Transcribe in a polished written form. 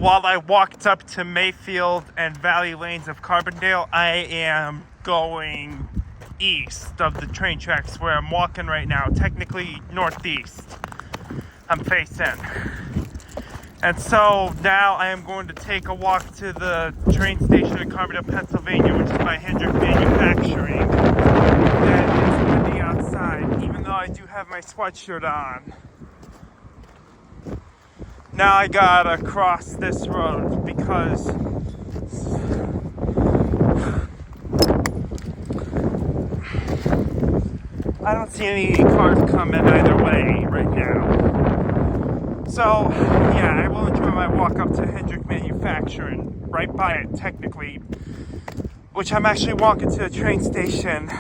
while I walked up to Mayfield and Valley Lanes of Carbondale, I am going east of the train tracks where I'm walking right now, technically northeast. I'm facing. And so now I am going to take a walk to the train station in Carbondale, Pennsylvania, which is by Hendrick Manufacturing. And it's windy outside, even though I do have my sweatshirt on. Now I gotta cross this road because I don't see any cars coming either way right now. So, yeah, I will enjoy my walk up to Hendrick Manufacturing, right by it technically, which I'm actually walking to the train station